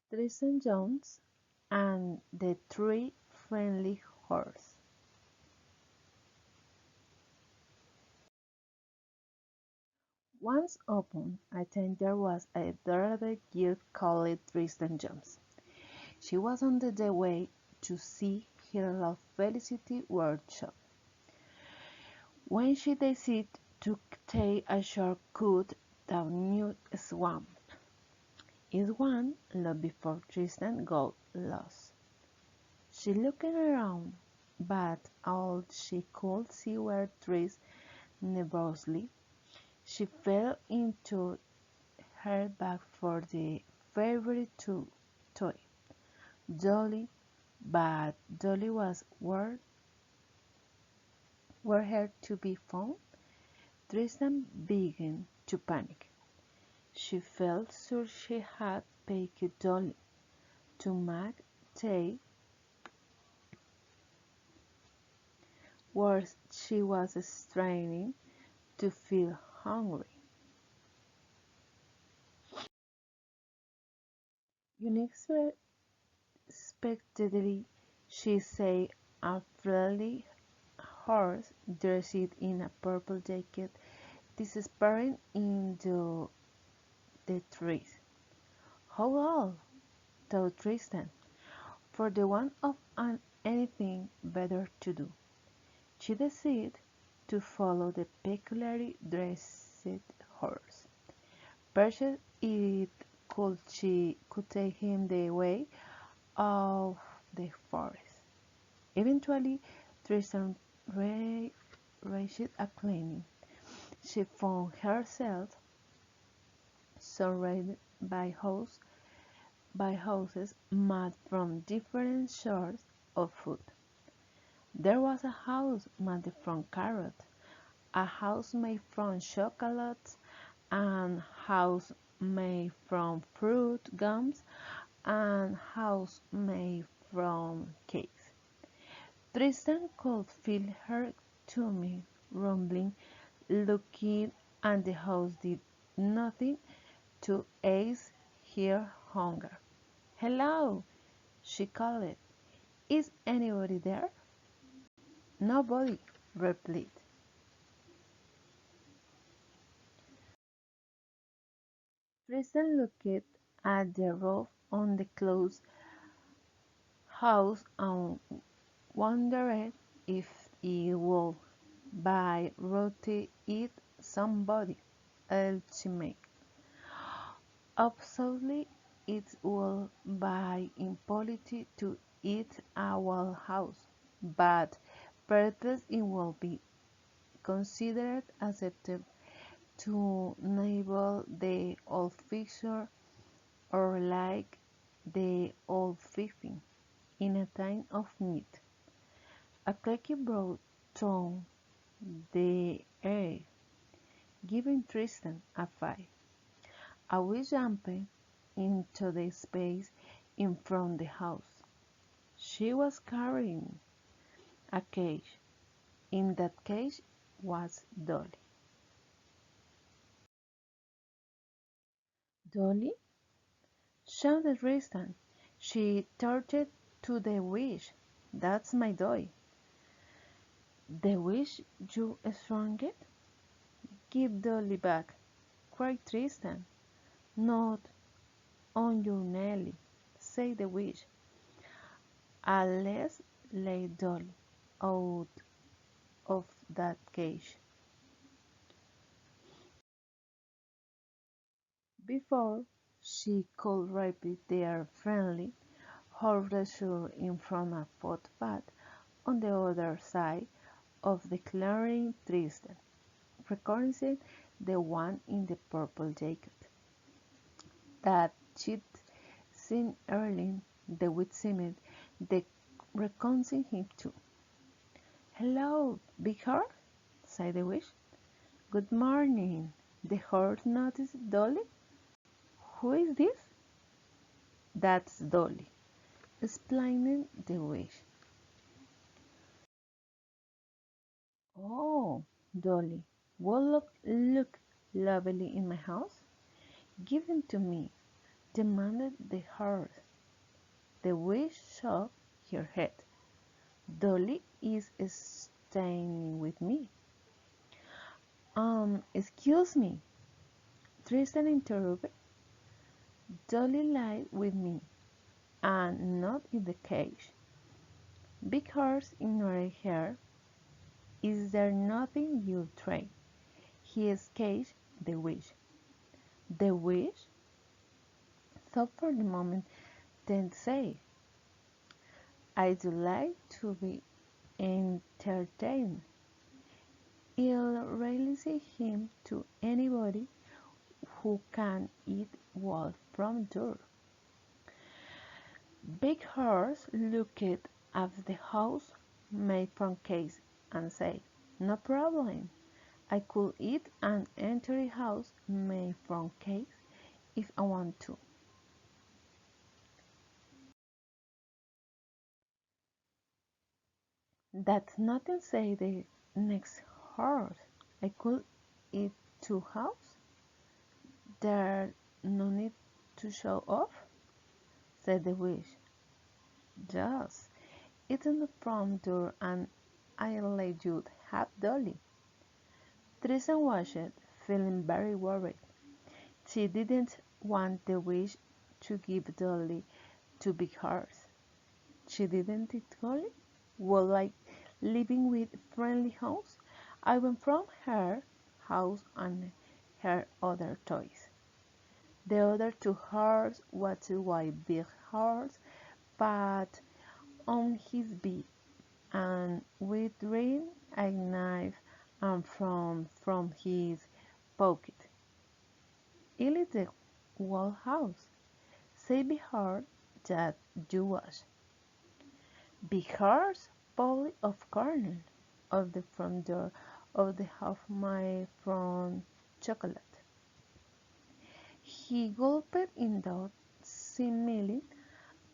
Tristan Jones and the Three Friendly Horses. Once upon a time there was a adorable youth called Tristan Jones. She was on the way to see her love Felicity workshop when she decided to take a short cut down New Swamp. It one long before Tristan got lost. She looked around, but all she could see were trees nervously. She fell into her bag for the favorite toy, Dolly, but Dolly was where her to be found. Tristan began to panic. She felt sure she had picked Dolly to make tea, where she was straining to feel hungry. Unexpectedly, she saw a friendly horse dressed in a purple jacket disappearing into the trees. How old? Thought Tristan, for the want of anything better to do. She decided to follow the peculiarly dressed horse. Perhaps it could take him the way of the forest. Eventually, Tristan reached a clearing. She found herself surrounded by houses made from different sorts of food. There was a house made from carrots, a house made from chocolates, and house made from fruit gums, and house made from cakes. Tristan could feel her tummy rumbling, looking, and the house did nothing to ease her hunger. "Hello!" she called. "Is anybody there?" "Nobody," replied. Tristan looked at the roof on the closed house and wondered if it would by rotting eat somebody else make. Absolutely, it would be impolite to eat our house, but perhaps it would be considered acceptable to nibble the old fixture or like the old fiffin in a time of need. A clicky broad tongue the air, giving Tristan a fight. I will jump into the space in front of the house. She was carrying a cage. In that cage was Dolly. "Dolly?" shouted Tristan. She darted to the wish. "That's my doll." "The wish you strung it?" "Give Dolly back," cried Tristan. "Not on your Nelly," said the wish. "Let's let Dolly out of that cage." Before she could repeat their friendly horror in front of footpath on the other side of the clearing, Tristan recognized the one in the purple jacket that she'd seen earlier. The wit seemed to recognize him too. "Hello, big horse," said the witch. "Good morning." The horse noticed Dolly. "Who is this?" "That's Dolly," explained the witch. "Oh, Dolly, will look lovely in my house. Give him to me." demanded the horse. The witch shook her head. Dolly is staying with me. Excuse me, Tristan interrupted. Dolly lied with me, and not in the cage. Big Horse ignored her. Is there nothing you trade? He escaped the wish. The wish? Thought for the moment, then said, I do like to be entertained. I'll release him to anybody who can eat wool from dirt. Big Horse looked at the house made from cakes and said, no problem. I could eat an entire house made from cakes if I want to. That's nothing, said the next horse. I could eat two houses. There's no need to show off, said the witch. Just eat in the front door and I'll let you have Dolly. Tristan watched, feeling very worried. She didn't want the witch to give Dolly to Big Horse. She didn't it, Dolly? Well, like living with friendly house. I went from her house and her other toys. The other two horses watched while Big Horse pat on his beak and withdrew a knife and from his pocket. It is the whole house. Say Big Horse that you was. Big Horse pulled off corner of the front door of the half-mile from chocolate. He gulped in that simile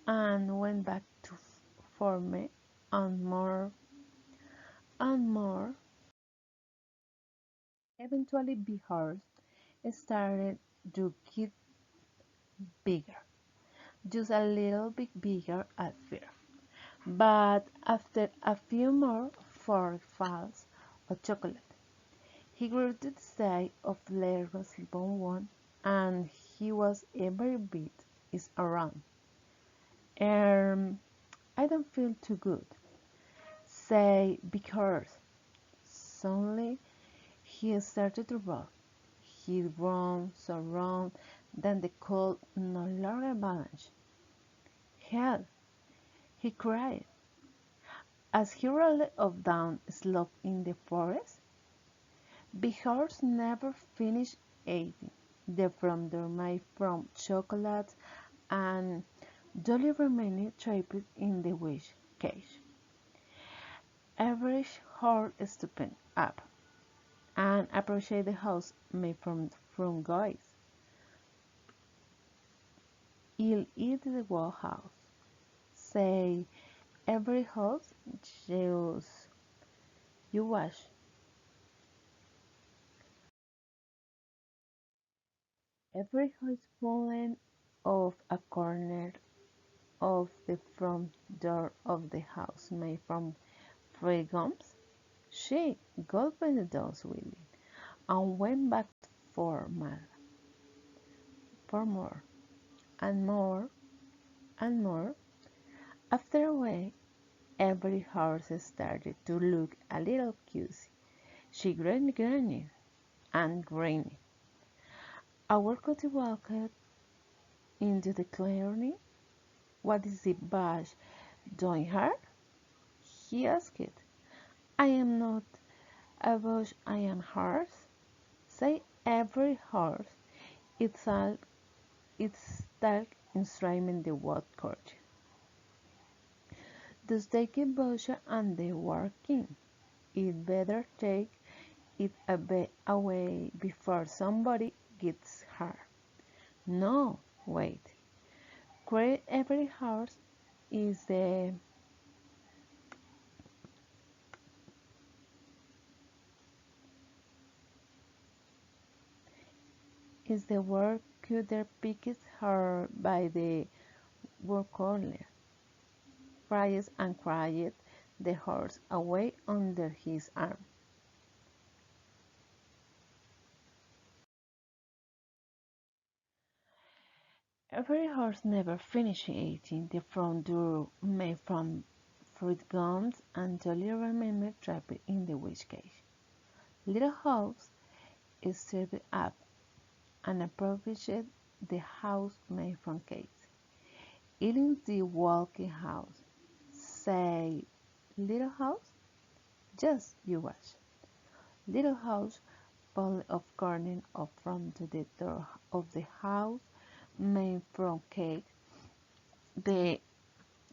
and went back to form and more and more. Eventually, Big Horse started to get bigger, just a little bit bigger at first. But after a few more forkfuls of chocolate, he grew to the size of Leroy's bonbon, and he was every bit is around. I don't feel too good, say because suddenly he started to roll. He rolled so round that the cold no longer balanced. Help! He cried. As he rolled off down a slope in the forest, Big Horse never finished eating. The front door made from chocolate and Dolly remained trapped in the wish cage. Every horse stood up and approached the house made from guys. I'll eat the whole house, say every house you watch. Every house pulling off a corner of the front door of the house made from free gums. She gulped those willing and went back for more and more and more. After a while, every horse started to look a little curious. She grinned and grinned. Our Cody walked into the clearing. What is the bush doing here? He asked. I am not a bush, I am horse. Say every horse. It's dark instrument the what court. Does take a bush and the working. It better take it away before somebody gets hurt. No, wait. Create every horse is the work Cutter picked her by the forecorner, fries and cried the horse away under his arm. Every horse never finished eating the front door made from fruit gums and Dolly remembered trapped in the witch cage. Little House is served up and approached the house made from cakes. Eating the walking house. Say, Little House? Just you watch. Little House pulled of corner up from the door of the house made from cake. The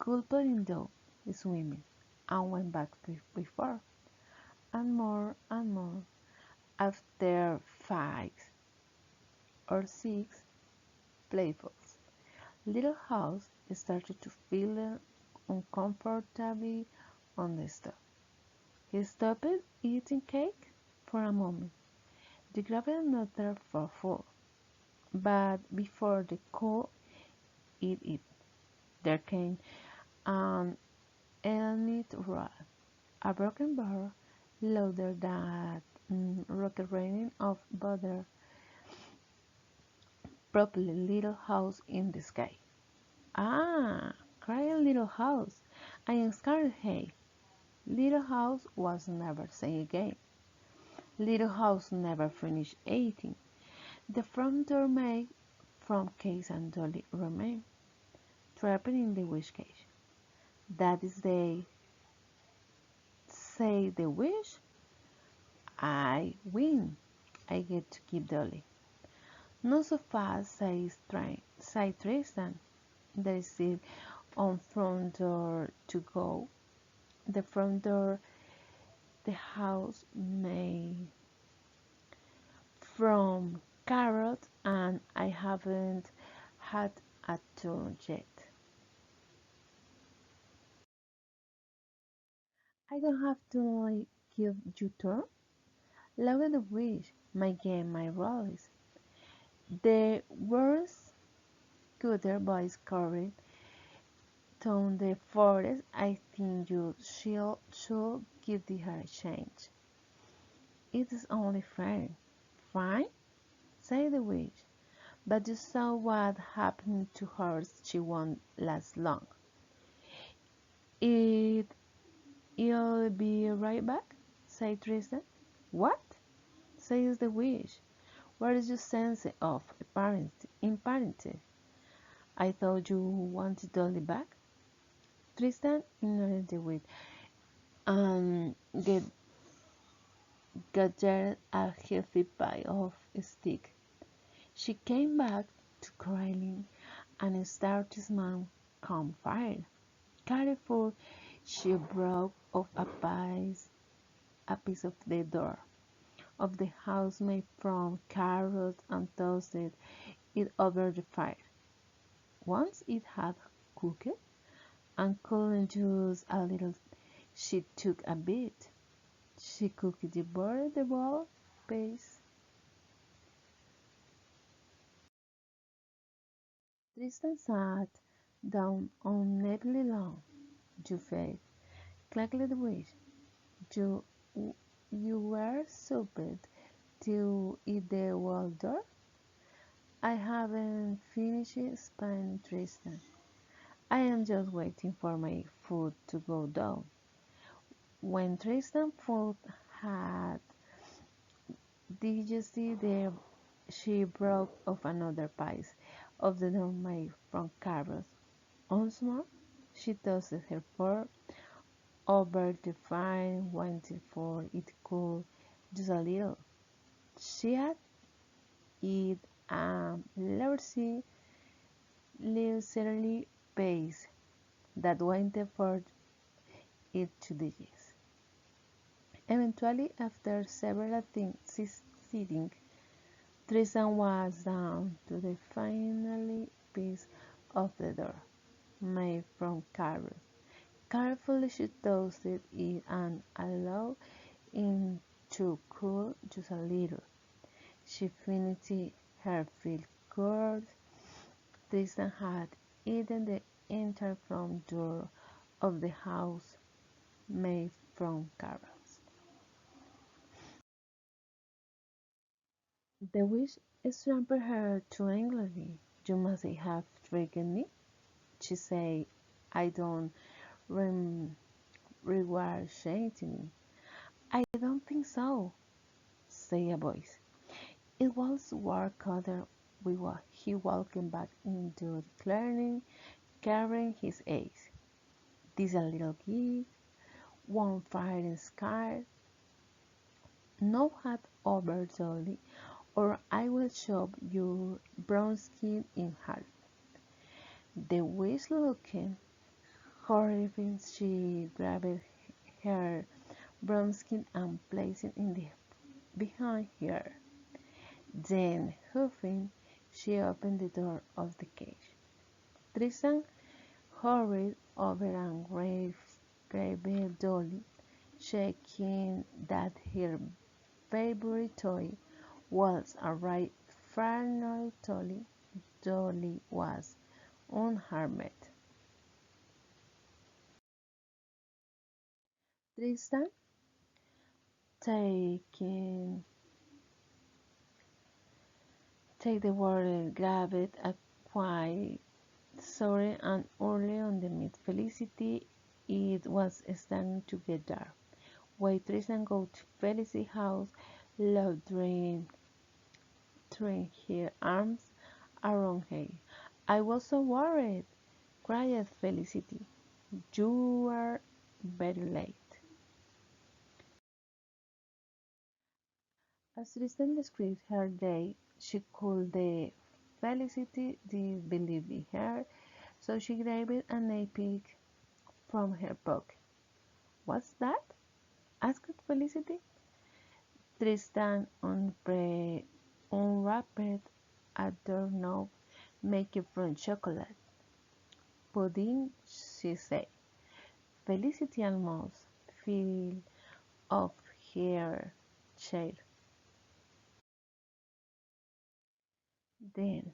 culprit dog swimming and went back before, and more. After 5 or 6 playfuls, Little House started to feel uncomfortably on the stove. He stopped eating cake for a moment. He grabbed another for food, but before they could eat it, there came an enigmatic roar, a broken bar louder than rocket raining of butter, probably Little House in the sky. Ah, cried Little House, I am scared, hey. Little House was never seen again. Little House never finished eating. The front door made from cakes and Dolly remained trapped in the wish cage. That is they say the wish. I win. I get to keep Dolly. Not so fast, said Tristan. There is still on front door to go. The front door, the house made from carrot, and I haven't had a turn yet. I don't have to give you turn. Look at the wish, my game, my rolls. The worst Cutter voice carried down the forest. I think you should give her a chance. It is only fair. Fine, said the witch. But you saw what happened to her. She won't last long. It, I'll be right back, said Tristan. What? Says the witch. Where is your sense of parenting? I thought you wanted Dolly back. Tristan ignored the witch and gathered a heavy pile of sticks. She came back to crying and started small campfire. Careful, she broke off a piece of the door of the house made from carrots and toasted it over the fire. Once it had cooked and couldn't use a little, she took a bit. She cooked the bowl paste. Tristan sat down on Naples lawn. You faith, clacked the witch. You, you were stupid to eat the Waldorf? I haven't finished explaining Tristan. I am just waiting for my food to go down. When Tristan's food had digested, she broke off another piece of the dough made from carrots. Once more, she toasted her fork over the fire, waiting for it to cool just a little. She had it leisurely pace that waited for it to digest. Eventually, after several sittings, Tristan was down to the final piece of the door, made from carrots. Carefully she toasted it and allowed it to cool just a little. She finished her fill course, Tristan had eaten the entire front door of the house made from carols. The witch stamped her too angrily. "You must have tricked me," she said. "I don't rem- reward cheating." "I don't think so," said a voice. It was Warcutter. He walked back into the clearing, carrying his axe. "This a little gift, one fighting scar, no hat over Dolly, or I will chop your brown skin in half." The witch looked horrified. She grabbed her brown skin and placed it in the behind her. Then, huffing, she opened the door of the cage. Tristan hurried over and grabbed Dolly, checking that her favorite toy was a right. Finally, Dolly was unharmed. Tristan, taking take the water, grabbed a quiet sorry, and early on the meet Felicity. It was starting to get dark. While Tristan go to Felicity's house, Love throwing her arms around her. "I was so worried," cried Felicity. "You are very late." As Tristan described her day, she could the Felicity did believe in her, so she grabbed an epic from her pocket. "What's that?" asked Felicity. Tristan unwrapped a doorknob made from chocolate pudding, she said. Felicity almost fell off her chair. Then